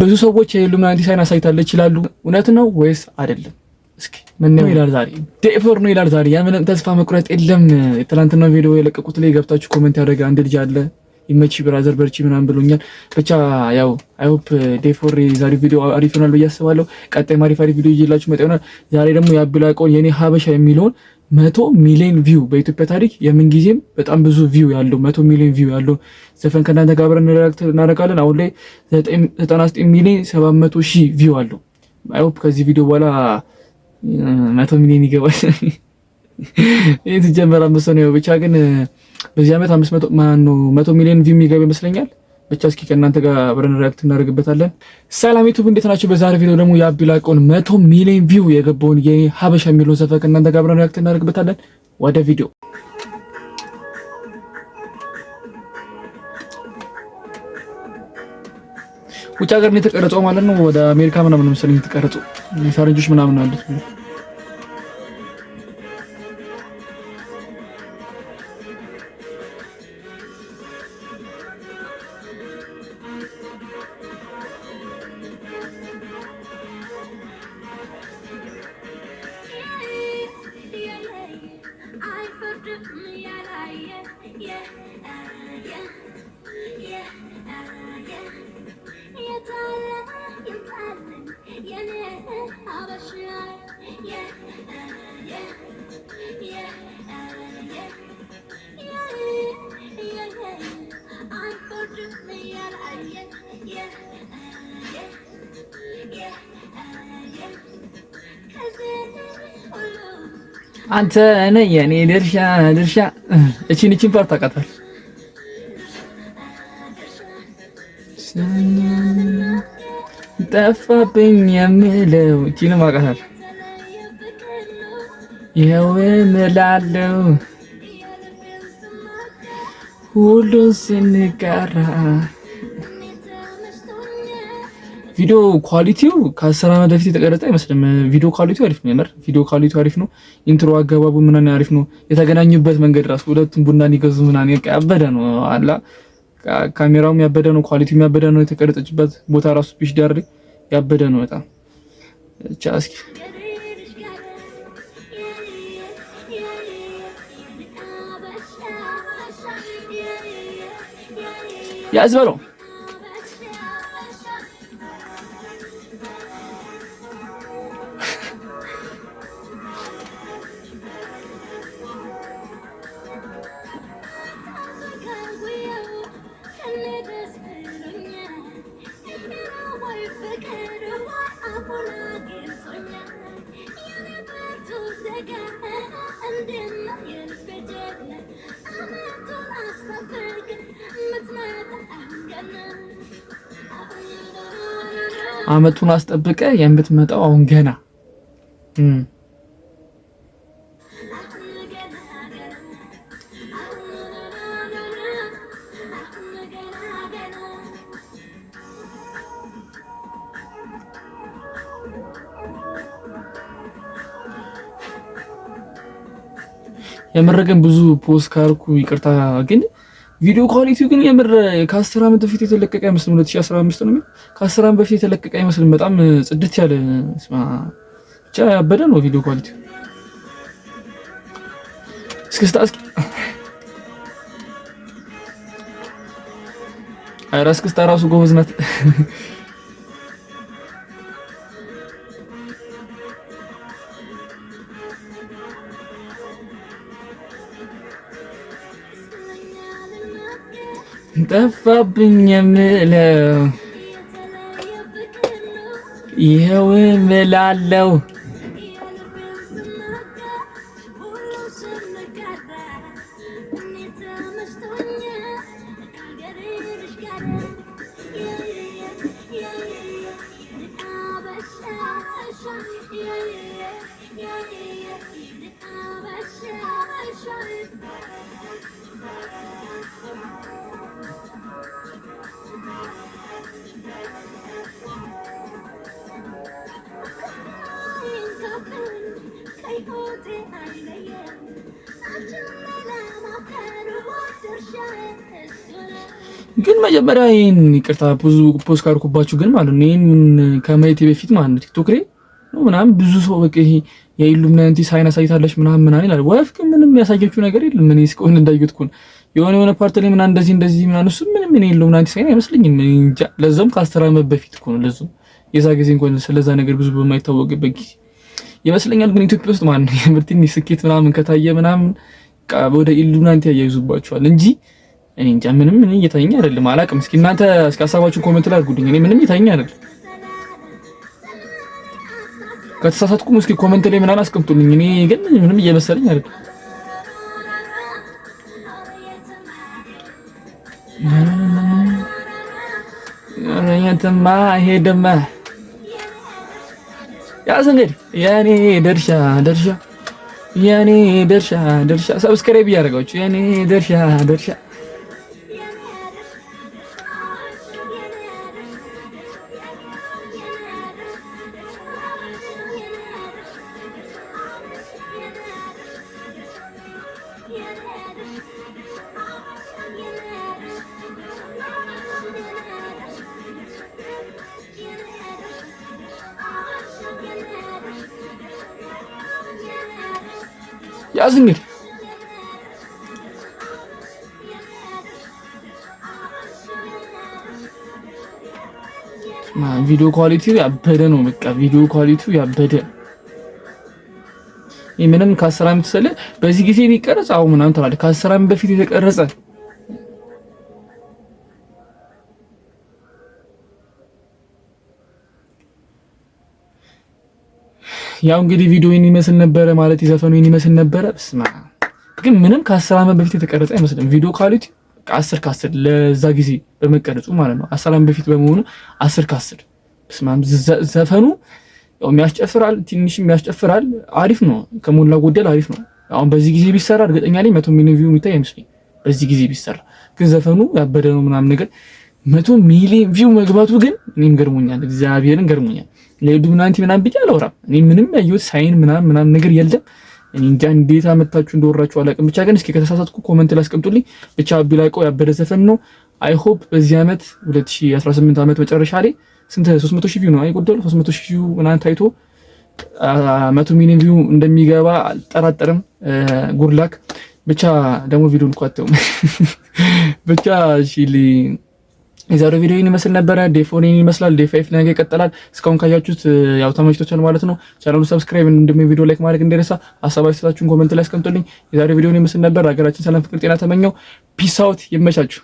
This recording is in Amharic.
ብዙ ሰዎች የኢሉሚናቲ ሳይን አሳይታለች ይላሉ። እውነት ነው ወይስ አይደለም? እስኪ ምን ነው ይላል ዛሬ ዴፎር ነው ይላል ዛሬ። የምንም ተስፋ መቁረጥ የለም። የትላንትና ቪዲዮ የለቀቁት ላይ ገብታችሁ ኮሜንት ያደረገ አንድ ልጅ አለ። ይመቺ ብራዘር በርቺ ምናምን ብሎኛል። ብቻ ያው አይ ሆፕ ዴፎር ዛሬ ቪዲዮ አሪፍ ይሆናል ብዬ አስባለሁ። ቀጣይ አሪፍ ቪዲዮ ይዤላችሁ መጣ ይሆናል። ዛሬ ደግሞ ያብላቀውን የኔ ሀበሻ የሚለውን 100 ሚሊዮን ቪው በኢትዮጵያ ታሪክ የምን ጊዜም በጣም ብዙ ቪው ያለው 100 ሚሊዮን ቪው ያለው ዘፈን ከእናንተ ጋር አብረን እናደርጋለን። አሁን ላይ 99 ሚሊዮን 700 ሺህ ቪው አለው። አይ ሆፕ ከዚህ ቪዲዮ በኋላ 100 ሚሊዮን ይገባል። ይሄ ተጀመረ መሰለኝ። ብቻ ግን በዚህ ዓመት 100 ሚሊዮን ቪው የሚገባ ይመስለኛል። ብቻ እስኪ ከእናንተ ጋር አብረን ሪአክት እናደርግበታለን። ሰላም ዩቲዩብ እንዴት ናችሁ? በዛሬ ቪዲዮ ደግሞ ያብላቀውን 100 ሚሊዮን ቪው የገባውን የሀበሻ የሚለውን ዘፈን ከእናንተ ጋር አብረን ሪአክት እናደርግበታለን። ወደ ቪዲዮ ውጭ ሀገር ነው የተቀረጸው ማለት ነው። ወደ አሜሪካ ምናምን መሰለኝ የተቀረጸው ፈረንጆች ምናምን አሉት። አንተ ነህ የኔ ድርሻ እቺን ፓርት አቃታል። ጠፋብኝ የምለው እቺንም አቃታል። ይኸው እምላለሁ ሁሉን ስንቀራ። ቪዲዮ ኳሊቲው ከ10 ዓመት በፊት የተቀረጸ አይመስልም። ቪዲዮ ኳሊቲው አሪፍ ነው። የምር ቪዲዮ ኳሊቲው አሪፍ ነው። ኢንትሮ አገባቡ ምናምን አሪፍ ነው። የተገናኙበት መንገድ ራሱ ሁለቱም ቡና ሊገዙ ምናምን ያበደ ነው አላ ካሜራውም ያበደ ነው። ኳሊቲውም ያበደ ነው። የተቀረጸችበት ቦታ ራሱ ፒች ዳር ያበደ ነው በጣም ብቻ እስኪ ያዝበለው አመቱን አስጠብቀ የምትመጣው አሁን ገና የምር ግን ብዙ ፖስት ካርኩ ይቅርታ ግን ቪዲዮ ኳሊቲው ግን የምር ከ10 ዓመት በፊት የተለቀቀ አይመስልም። 2015 ነው። ከ10 ዓመት በፊት የተለቀቀ አይመስልም። በጣም ጽድት ያለ ብቻ ያበደ ነው ቪዲዮ ኳሊቲው። እስኪ እስክስታ ራሱ ጎበዝ ናት። ጠፋብኝ የምለው ይኸው እምላለሁ ግን መጀመሪያ ይሄን ይቅርታ ፖስት ካርኩባችሁ ግን ማለት ነው ይሄን ከማየቴ በፊት ማለት ነው ቲክቶክ ላይ ነው ምናምን ብዙ ሰው በቃ ይሄ የኢሉሚናቲ ሳይን አሳይታለች ምናምን ይላል። ወፍ ግን ምንም ያሳየችው ነገር የለም። ምን እስከሆነ እንዳየሁት እኮ የሆነ ፓርት ላይ ምናምን እንደዚህ ምናምን እሱ ምንም እኔ ኢሉሚናቲ ሳይን አይመስለኝም እንጃ። ለዛም ከ10 ዓመት በፊት እኮ ነው ለዛም የዛ ጊዜ እንኳን ስለዛ ነገር ብዙ በማይታወቅበት ጊዜ ይመስለኛል። ግን ኢትዮጵያ ውስጥ ማለት ነው የምርቲኒ ስኬት ምናምን ከታየ ምናምን ወደ ኢሉሚናቲ ያያይዙባቸዋል እንጂ እኔ እንጃ ምንም እኔ እየታየኝ አይደለም። አላውቅም። እስኪ እናንተ እስኪ ሀሳባችሁን ኮሜንት ላይ አድርጉልኝ። እኔ ምንም እየታየኝ አይደለም። ከተሳሳትኩም እስኪ ኮሜንት ላይ ምናምን አስቀምጡልኝ። እኔ ግን ምንም እየመሰለኝ አይደለም። ያንተማ ሄደማ ያዝ እንግዲህ የኔ ድርሻ ሰብስክራይብ እያደረጋችሁ የኔ ድርሻ ያዝ እንግዲህ ቪዲዮ ኳሊቲው ያበደ ነው። በቃ ቪዲዮ ኳሊቲው ያበደ ምንም ከ10 ዓመት ስለ በዚህ ጊዜ ቢቀረጽ አሁን ምናምን ተባለ ከ10 ዓመት በፊት የተቀረጸ ያው እንግዲህ ቪዲዮውን ይመስል ነበረ ማለት ዘፈኑን ይመስል ነበረ። በስማ ግን ምንም ከ10 ዓመት በፊት የተቀረጸ አይመስልም። ቪዲዮ ኳሊቲ 10 ከ10 ለዛ ጊዜ በመቀረጹ ማለት ነው። 10 ዓመት በፊት በመሆኑ 10 ከ10 በስማ ዘፈኑ ያው የሚያስጨፍራል፣ ትንሽም ያስጨፍራል። አሪፍ ነው፣ ከሞላ ጎደል አሪፍ ነው። አሁን በዚህ ጊዜ ቢሰራ እርግጠኛ ነኝ 100 ሚሊዮን ቪው የሚታይ አይመስልኝ። በዚህ ጊዜ ቢሰራ ግን ዘፈኑ ያበደ ነው ምናምን ነገር 100 ሚሊዮን ቪው መግባቱ ግን እኔም ገርሞኛል፣ እግዚአብሔርን ገርሞኛል። ለኢሉሚናቲ ምናምን ብቻ አላወራም እኔ ምንም ያየሁት ሳይን ምናምን ነገር የለም። እኔ እንጃ እንዴት አመጣችሁ እንደወራችሁ አላውቅም። ብቻ ግን እስኪ ከተሳሳትኩ ኮሜንት ላይ አስቀምጡልኝ። ብቻ ቢላቆ ያበደ ዘፈን ነው። አይ ሆፕ በዚህ አመት 2018 አመት መጨረሻ ላይ ስንት 300 ሺህ ቪው ነው አይጎደለው 300 ሺህ ቪው ምናምን ታይቶ 100 ሚሊዮን ቪው እንደሚገባ አልጠራጠርም። ጉድላክ ብቻ ደግሞ ቪዲዮን ቋጠው ብቻ እሺ የዛሬው ቪዲዮ ይመስል ነበረ። ዴይ 4 ይመስላል። ዴይ 5 ነገ ይቀጥላል። እስካሁን ካያችሁት ያው ተመችቶቻል ማለት ነው። ቻናሉን ሰብስክራይብ እንደም ቪዲዮ ላይክ ማድረግ እንዳይረሳ። ሀሳባችሁን ኮሜንት ላይ አስቀምጡልኝ። የዛሬው ቪዲዮ ይመስል ነበር። ሀገራችን ሰላም፣ ፍቅር፣ ጤና ተመኘው። ፒስ አውት። ይመቻችሁ።